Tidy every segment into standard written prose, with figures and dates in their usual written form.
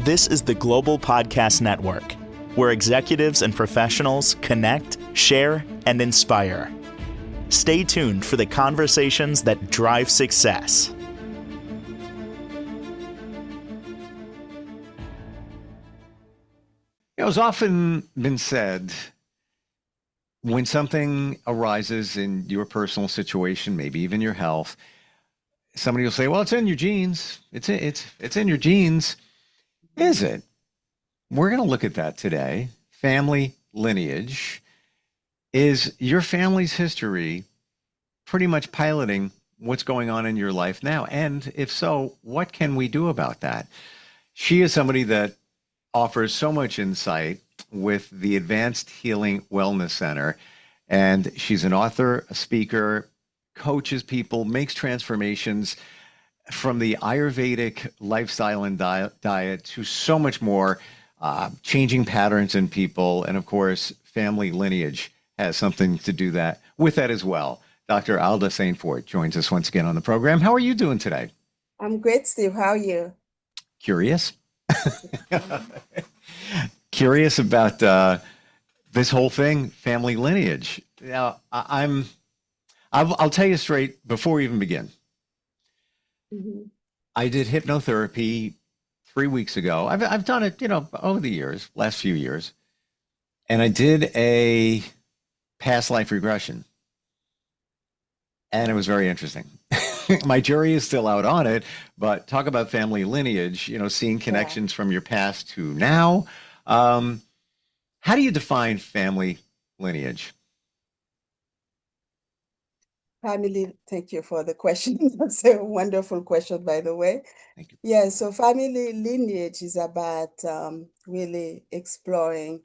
This is the Global Podcast Network, where executives and professionals connect, share, and inspire. Stay tuned for the conversations that drive success. It's often been said when something arises in your personal situation, maybe even your health, somebody will say, well, it's in your genes. It's in your genes. Is it? We're going to look at that today. Family lineage. Is your family's history pretty much piloting what's going on in your life now? And if so, what can we do about that? She is somebody that offers so much insight with the Advanced Healing Wellness Center. And she's an author, a speaker, coaches people, makes transformations from the Ayurvedic lifestyle and diet to so much more, changing patterns in people. And of course, family lineage has something to do that with that as well. Dr. Alda Sainfort joins us once again on the program. How are you doing today? I'm great, Steve. How are you? Curious. Curious about this whole thing, family lineage. Now, I'll tell you straight before we even begin. Mm-hmm. I did hypnotherapy 3 weeks ago. I've done it, over the years, last few years, and I did a past life regression, and it was very interesting. My jury is still out on it, but talk about family lineage, seeing connections from your past to now. How do you define family lineage? Family, thank you for the question. That's a wonderful question, by the way. Thank you. Yeah, so family lineage is about really exploring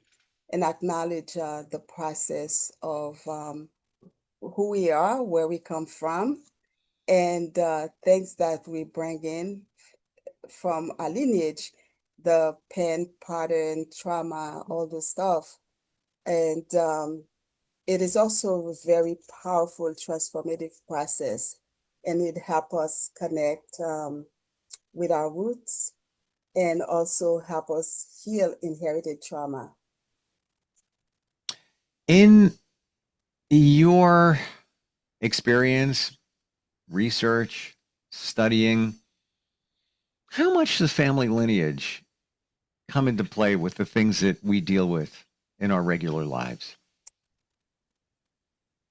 and acknowledge the process of who we are, where we come from, and things that we bring in from our lineage, the pain, pattern, trauma, all the stuff. And it is also a very powerful transformative process, and it helps us connect with our roots and also help us heal inherited trauma. In your experience, research, studying, how much does family lineage come into play with the things that we deal with in our regular lives?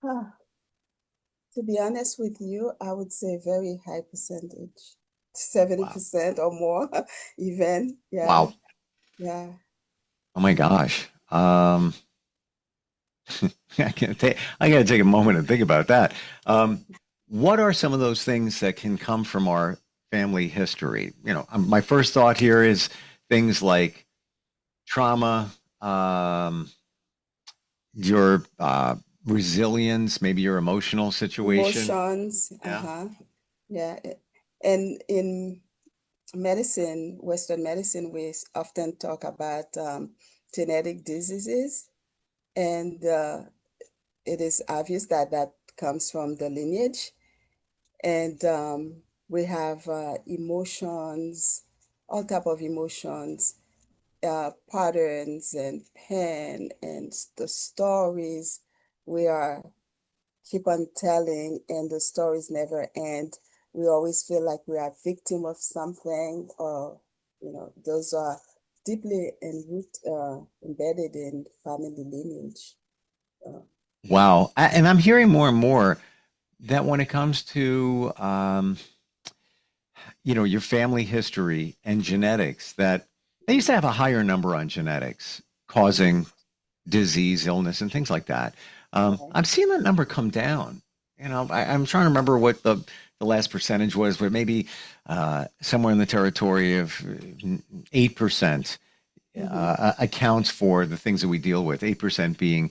To be honest with you, I would say very high percentage, 70% or more, even. Yeah. Wow. Yeah. Oh my gosh. I gotta take a moment and think about that. What are some of those things that can come from our family history? My first thought here is things like trauma, your resilience, maybe your emotional situation. Emotions. Yeah. Yeah. And in medicine, Western medicine, we often talk about genetic diseases, and it is obvious that that comes from the lineage. And we have emotions, all type of emotions, patterns and pain, and the stories we are keep on telling, and the stories never end. We always feel like we are victim of something, or those are deeply embedded in family lineage. Wow. And I'm hearing more and more that when it comes to your family history and genetics, that they used to have a higher number on genetics causing disease, illness, and things like that. I'm seeing that number come down. I'm trying to remember what the last percentage was, but maybe somewhere in the territory of 8% accounts for the things that we deal with. 8% being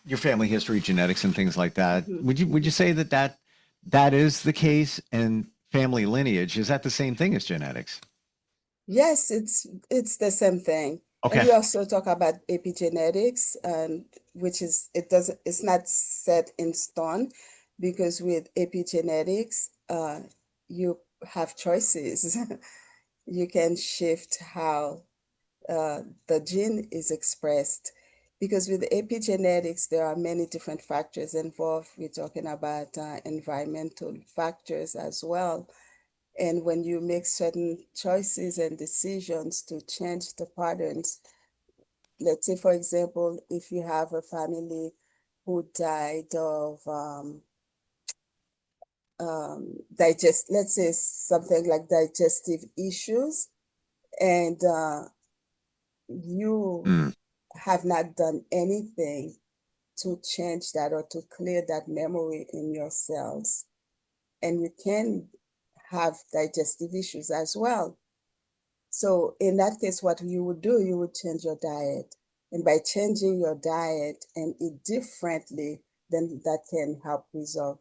your family history, genetics, and things like that. Would you say that is the case? And family lineage, is that the same thing as genetics? Yes, it's the same thing. Okay. And we also talk about epigenetics, which is it's not set in stone, because with epigenetics, you have choices. you can shift how the gene is expressed. Because with epigenetics, there are many different factors involved. We're talking about environmental factors as well. And when you make certain choices and decisions to change the patterns, let's say, for example, if you have a family who died of let's say something like digestive issues, and you Mm, have not done anything to change that or to clear that memory in your cells. And you can have digestive issues as well. So in that case, what you would do, you would change your diet. And by changing your diet and eat differently, then that can help resolve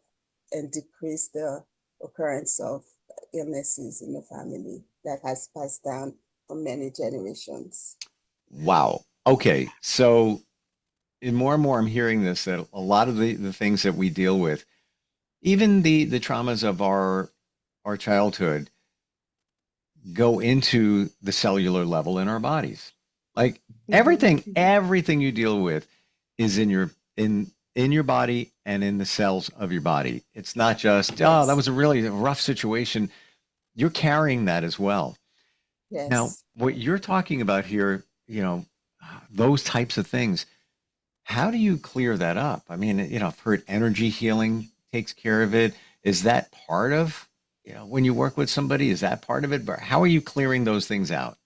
and decrease the occurrence of illnesses in the family that has passed down for many generations. wow. Okay. So and more I'm hearing this that a lot of the things that we deal with, even the traumas of our childhood, go into the cellular level in our bodies. Like everything you deal with is in your body and in the cells of your body. It's not just, oh, that Yes, was a really rough situation. You're carrying that as well. Now, yes. what you're talking about here, those types of things, how do you clear that up? I mean, I've heard energy healing takes care of it. Is that part of, when you work with somebody, is that part of it? But how are you clearing those things out?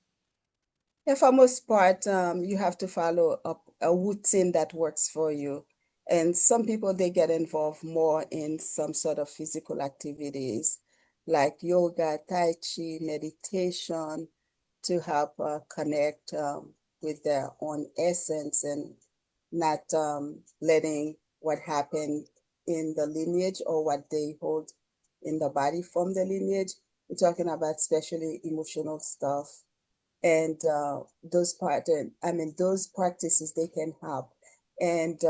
Yeah, for most part, you have to follow up a routine that works for you. And some people, they get involved more in some sort of physical activities like yoga, tai chi, meditation to help connect with their own essence and not letting what happened in the lineage or what they hold in the body from the lineage. We're talking about especially emotional stuff, and those practices, they can help. And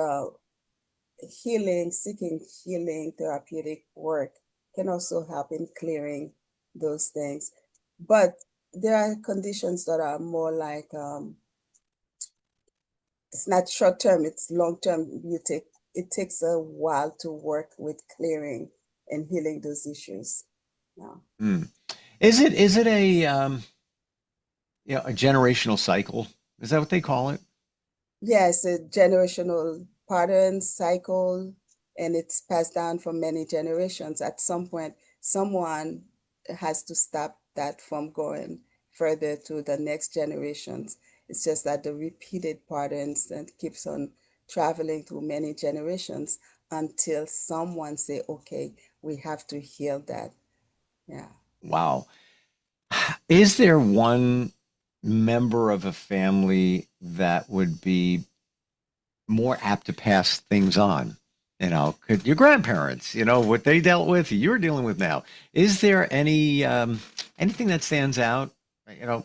seeking healing therapeutic work can also help in clearing those things. But there are conditions that are more like it's not short term, it's long term. It takes a while to work with clearing and healing those issues. Yeah. Hmm. Is it a generational cycle? Is that what they call it? Yes, a generational pattern cycle, and it's passed down for many generations. At some point, someone has to stop that from going further to the next generations. It's just that the repeated patterns and keeps on traveling through many generations until someone say, okay, we have to heal that. Yeah. Wow. Is there one member of a family that would be more apt to pass things on? Could your grandparents, what they dealt with, you're dealing with now. Is there anything that stands out?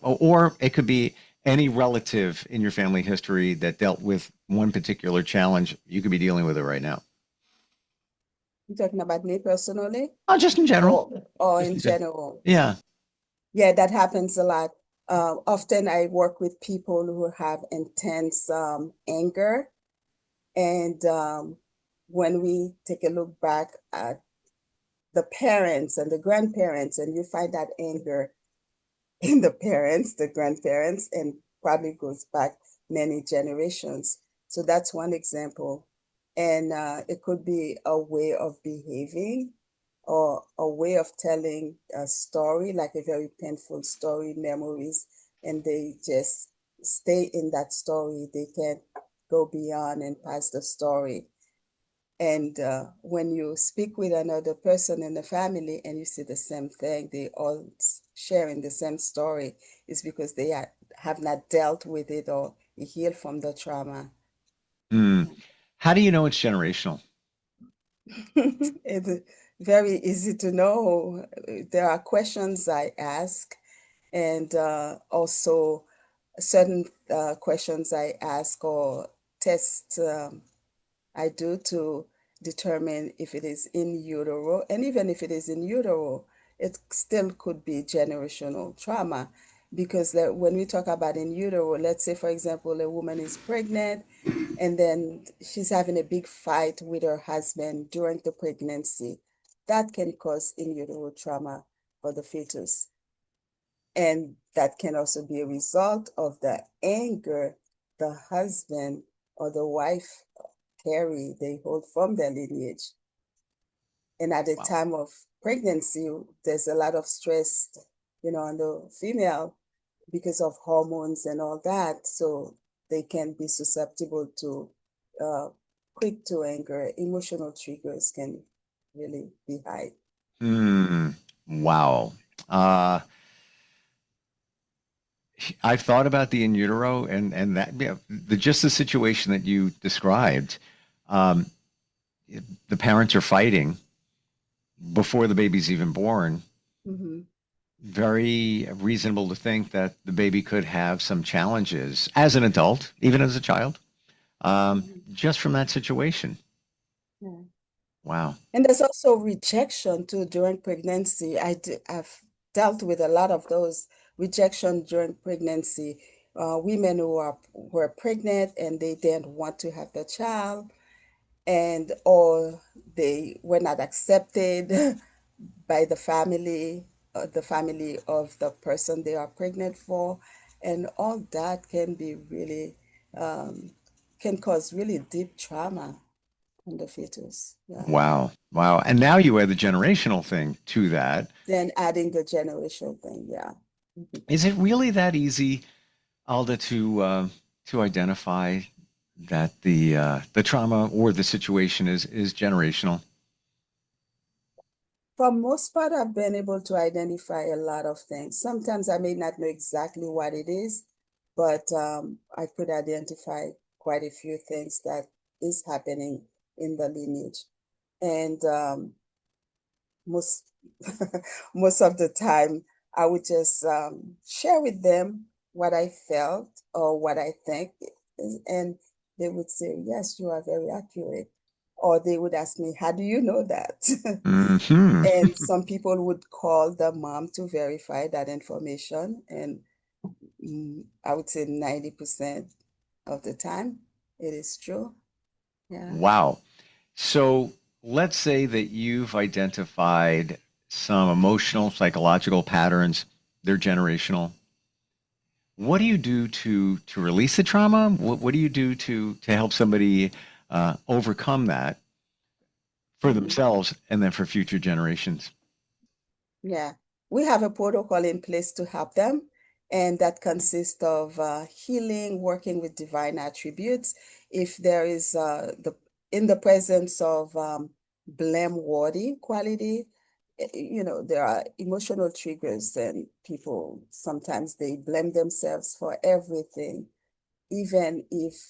Or it could be any relative in your family history that dealt with one particular challenge. You could be dealing with it right now. You're talking about me personally Oh, just in general. or Just in in general. general? Yeah. Yeah, that happens a lot. Often I work with people who have intense anger. And when we take a look back at the parents and the grandparents, and you find that anger in the parents, the grandparents, and probably goes back many generations. So that's one example. And it could be a way of behaving or a way of telling a story, like a very painful story, memories, and they just stay in that story. They can't go beyond and past the story. And when you speak with another person in the family and you see the same thing, they all sharing the same story, is because they have not dealt with it or healed from the trauma. Hmm. How do you know it's generational? It's very easy to know. There are questions I ask, and also certain questions I ask or tests I do to determine if it is in utero. And even if it is in utero, it still could be generational trauma because when we talk about in utero, let's say, for example, a woman is pregnant and then she's having a big fight with her husband during the pregnancy. That can cause in utero trauma for the fetus. And that can also be a result of the anger the husband or the wife carry, they hold from their lineage. And at the Wow. time of pregnancy, there's a lot of stress, on the female because of hormones and all that. So they can be susceptible to uh, quick to anger. Emotional triggers can really be high. Hmm. Wow. Uh, I've thought about the in utero and that yeah, just the situation that you described. Um, the parents are fighting before the baby's even born. Mm-hmm. Very reasonable to think that the baby could have some challenges as an adult, even as a child, Mm-hmm. just from that situation. Yeah. Wow. And there's also rejection too during pregnancy. I've dealt with a lot of those rejection during pregnancy. Women were pregnant and they didn't want to have the child, and or they were not accepted by the family of the person they are pregnant for, and all that can be really um, can cause really deep trauma in the fetus. Yeah. Wow. Wow. And now you add the generational thing to that. Then adding the generational thing, yeah. Mhm. Is it really that easy, Alda, to identify that the trauma or the situation is generational? For most part, I've been able to identify a lot of things. Sometimes I may not know exactly what it is, but I could identify quite a few things that is happening in the lineage. And most most of the time, I would just share with them what I felt or what I think, and they would say, "Yes, you are very accurate." Or they would ask me, "How do you know that?" Hmm. And some people would call the mom to verify that information, and I would say 90% of the time it is true. Yeah. Wow. So let's say that you've identified some emotional, psychological patterns. They're generational. What do you do to release the trauma? What do you do to help somebody overcome that for Mhm. themselves and then for future generations? Yeah, we have a protocol in place to help them, and that consists of healing, working with divine attributes. If there is the in the presence of blameworthy quality, there are emotional triggers, and people sometimes they blame themselves for everything, even if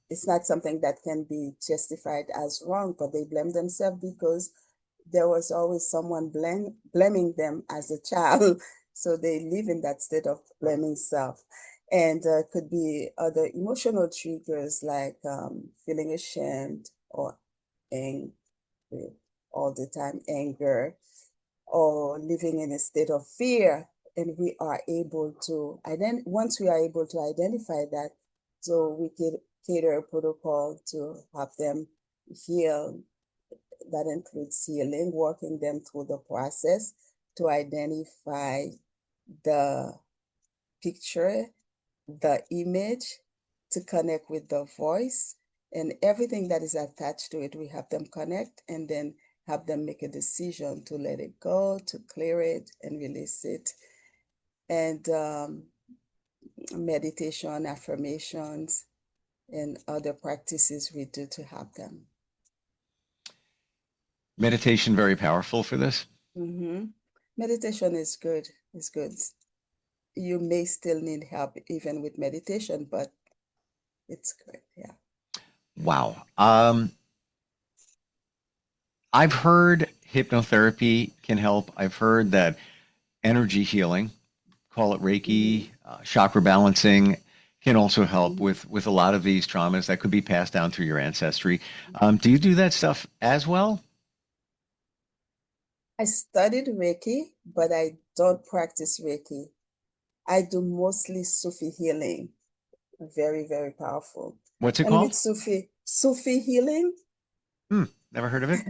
it's not something that can be justified as wrong, but they blame themselves because there was always someone blaming them as a child. So they live in that state of blaming self. And could be other emotional triggers like feeling ashamed or angry all the time, anger, or living in a state of fear. And we are able to once we are able to identify that, so we could cater a protocol to help them heal. That includes healing, walking them through the process to identify the picture, the image, to connect with the voice, and everything that is attached to it. We have them connect and then have them make a decision to let it go, to clear it and release it. And meditation, affirmations, and other practices we do to help them. Meditation very powerful for this. Mm-hmm. Meditation is good. It's good. You may still need help even with meditation, but it's good. Yeah. Wow. I've heard hypnotherapy can help. I've heard that energy healing, call it Mm-hmm. Reiki, chakra balancing, can also help Mm-hmm. with a lot of these traumas that could be passed down through your ancestry. Do you do that stuff as well? I studied Reiki, but I don't practice Reiki. I do mostly Sufi healing. Very, very powerful. What's it And with called? Sufi healing, Never heard of it.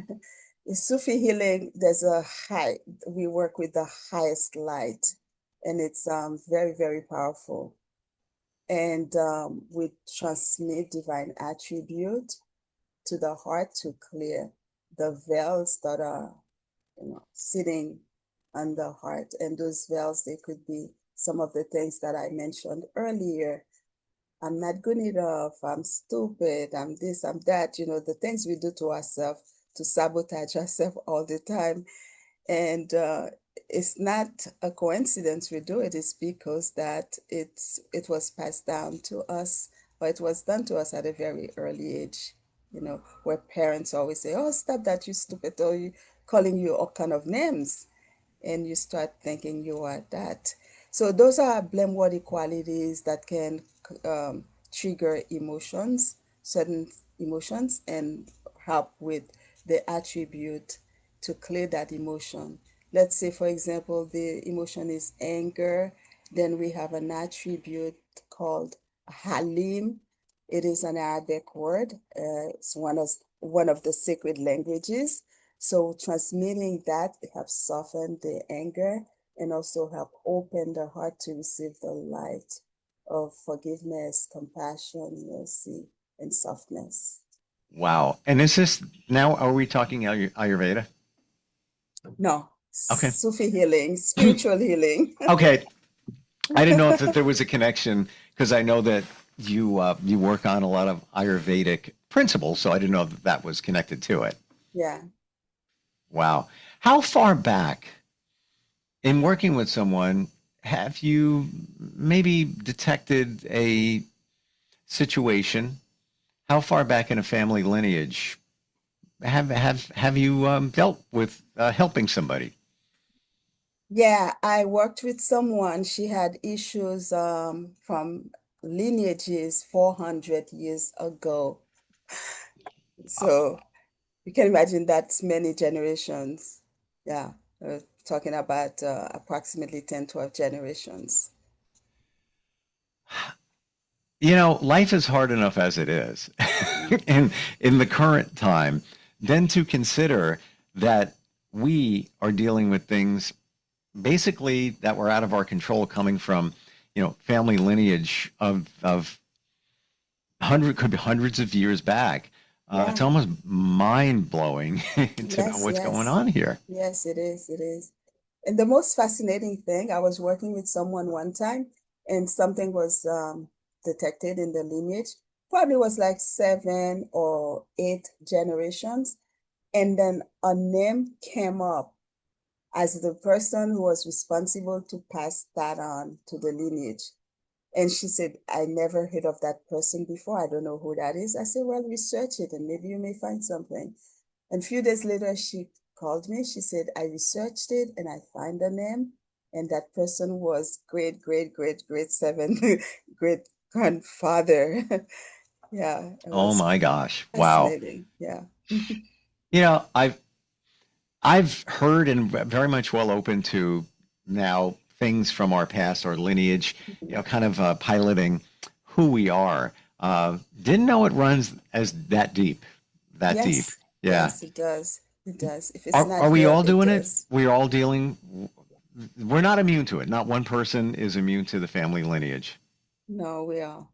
in Sufi healing, there's a high, we work with the highest light, and it's very, very powerful. And we transmit divine attribute to the heart to clear the veils that are, sitting on the heart. And those veils, they could be some of the things that I mentioned earlier. I'm not good enough, I'm stupid, I'm this, I'm that, the things we do to ourselves to sabotage ourselves all the time. And it's not a coincidence we do it. It's because that it was passed down to us, or it was done to us at a very early age, where parents always say, oh, stop that, you stupid, or you calling you all kind of names, and you start thinking you are that. So those are blameworthy qualities that can um, trigger emotions, certain emotions, and help with the attribute to clear that emotion. Let's say, for example, the emotion is anger, then we have an attribute called Halim. It is an Arabic word. It's one of the sacred languages. So transmitting that helps soften the anger and also help open the heart to receive the light of forgiveness, compassion, mercy, and softness. Wow. And is this now, are we talking Ayurveda? No, Okay. Sufi healing, spiritual healing. Okay. I didn't know if that there was a connection because I know that you work on a lot of Ayurvedic principles, so I didn't know that that was connected to it. Yeah. Wow. How far back in working with someone have you maybe detected a situation? How far back in a family lineage have you dealt with helping somebody? Yeah, I worked with someone. She had issues from lineages 400 years ago. So you can imagine that's many generations. Yeah, talking about approximately 10, 12 generations. You know, life is hard enough as it is. In the current time, then to consider that we are dealing with things basically that were out of our control coming from, family lineage of could be hundreds of years back. It's Yeah, almost mind blowing to know yes, what's going yes. on here. Yes, it is. It is. And the most fascinating thing, I was working with someone one time and something was detected in the lineage. Probably was like 7 or 8 generations. And then a name came up as the person who was responsible to pass that on to the lineage. And she said, I never heard of that person before. I don't know who that is. I said, well, research it and maybe you may find something. And a few days later, she called me. She said, I researched it and I find the name. And that person was great, great, great, great seven great grandfather. Yeah, it Oh was my gosh. Wow. fascinating. Yeah. You know, I've heard and very much well open to now things from our past, our lineage, kind of piloting who we are. Didn't know it runs as that deep, that deep. Yes, Yeah. yes, it does. It does. If it's Are not we there, all it doing it? does. We're all dealing. We're not immune to it. Not one person is immune to the family lineage. No, we are.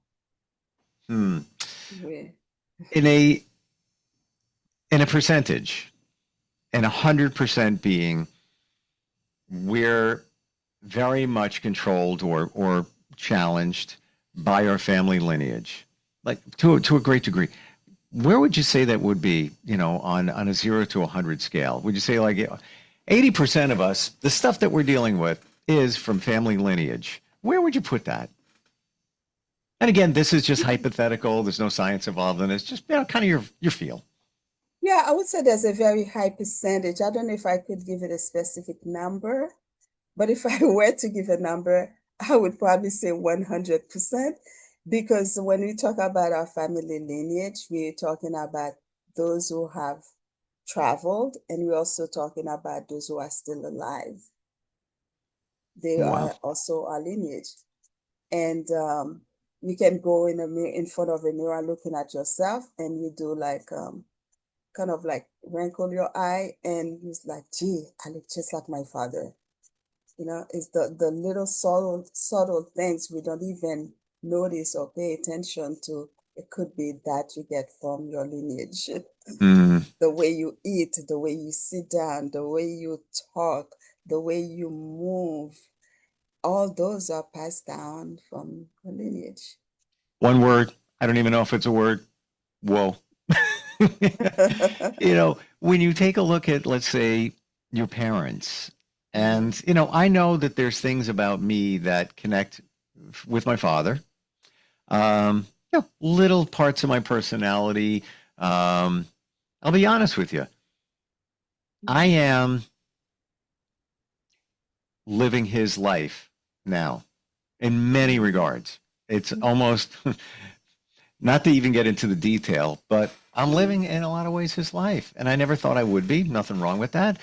Hmm. We In a percentage, and 100% being we're very much controlled or challenged by our family lineage, like to a great degree. Where would you say that would be, on a 0 to 100 scale? Would you say like 80% of us, the stuff that we're dealing with is from family lineage? Where would you put that? And again, this is just hypothetical. There's no science involved in it. It's just, kind of your feel. Yeah, I would say there's a very high percentage. I don't know if I could give it a specific number, but if I were to give a number, I would probably say 100%, because when we talk about our family lineage, we're talking about those who have traveled, and we're also talking about those who are still alive. They Wow. are also our lineage. And you can go in front of a mirror looking at yourself, and you do like kind of like wrinkle your eye, and it's like, gee, I look just like my father. It's the little subtle things we don't even notice or pay attention to. It could be that you get from your lineage. Mm. The way you eat, the way you sit down, the way you talk, the way you move, all those are passed down from the lineage. One word. I don't even know if it's a word. Whoa. When you take a look at, let's say, your parents, and, I know that there's things about me that connect with my father. Little parts of my personality. I'll be honest with you. I am living his life now in many regards. It's almost not to even get into the detail, but I'm living in a lot of ways his life, and I never thought I would be. Nothing wrong with that.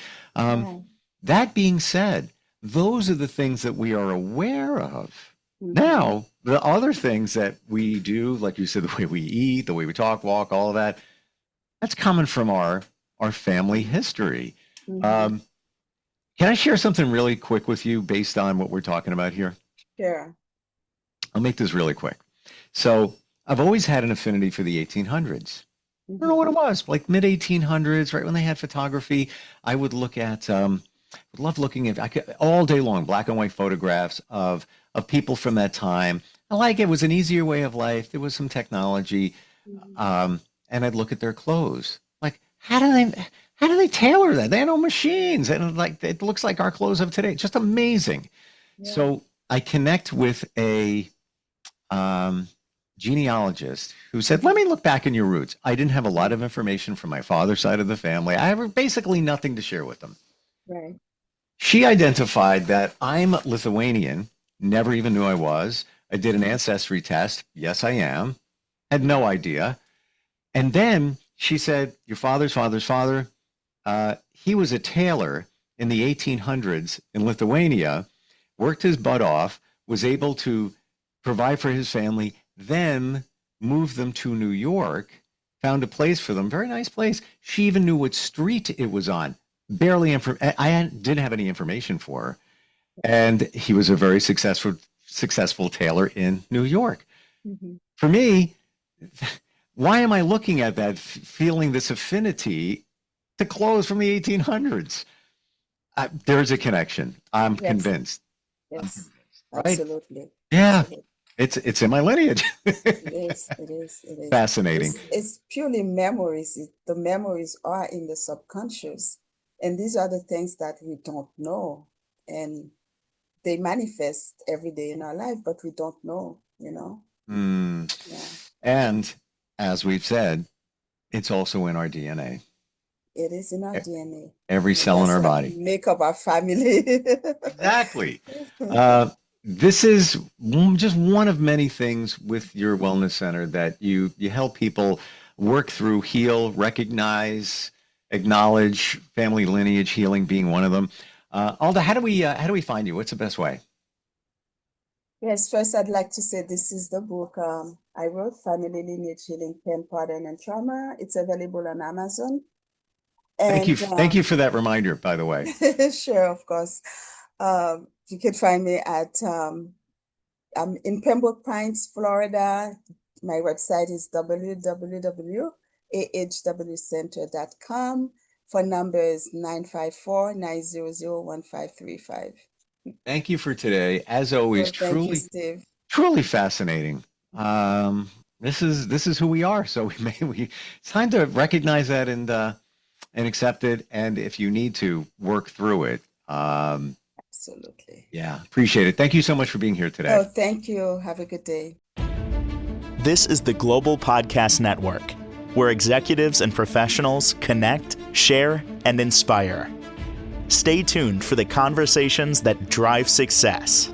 That being said, those are the things that we are aware of. Now, the other things that we do, like you said, the way we eat, the way we talk, walk, all of that, that's coming from our family history. Can I share something really quick with you based on what we're talking about here? Yeah. I'll make this really quick. So I've always had an affinity for the 1800s. I don't know what it was, like mid 1800s, right when they had photography. I would look at, love looking at, all day long, black and white photographs of people from that time. I like it. It was an easier way of life. There was some technology, and I'd look at their clothes. Like, how do they tailor that? They had no machines, and like it looks like our clothes of today. Just amazing. Yeah. So I connect with a genealogist who said, let me look back in your roots. I didn't have a lot of information from my father's side of the family. I have basically nothing to share with them. Right. She identified that I'm Lithuanian, never even knew I was. I did an ancestry test. Yes, I am. Had no idea. And then she said, your father's father's father, he was a tailor in the 1800s in Lithuania, worked his butt off, was able to provide for his family, then moved them to New York, found a place for them, very nice place. She even knew what street it was on. I didn't have any information for her. And he was a very successful tailor in New York. For me, why am I looking at that, feeling this affinity to clothes from the 1800s? There's a connection. I'm convinced. Yes, right? Absolutely. Yeah, Absolutely. It's in my lineage. It is. Fascinating. It's purely memories. The memories are in the subconscious. And these are the things that we don't know. And they manifest every day in our life, but we don't know, Yeah. And as we've said, it's also in our DNA. It is in our DNA. Every cell in our body. Make up our family. Exactly. This is just one of many things with your wellness center that you help people work through, heal, recognize, acknowledge, family lineage healing being one of them. Alda, how do we find you? What's the best way? Yes, first I'd like to say this is the book I wrote, Family Lineage Healing, Pain, Pardon, and Trauma. It's available on Amazon. And, thank you for that reminder, by the way. Sure, of course. You can find me at I'm in Pembroke Pines, Florida. My website is www.ahwcenter.com. Phone number is 954-900-1535. Thank you for today. As always, Thank you, Steve. Truly fascinating. This is who we are. So it's time to recognize that and accept it. And if you need to work through it. Absolutely. Yeah, appreciate it. Thank you so much for being here today. Oh, thank you. Have a good day. This is the Global Podcast Network, where executives and professionals connect, share, and inspire. Stay tuned for the conversations that drive success.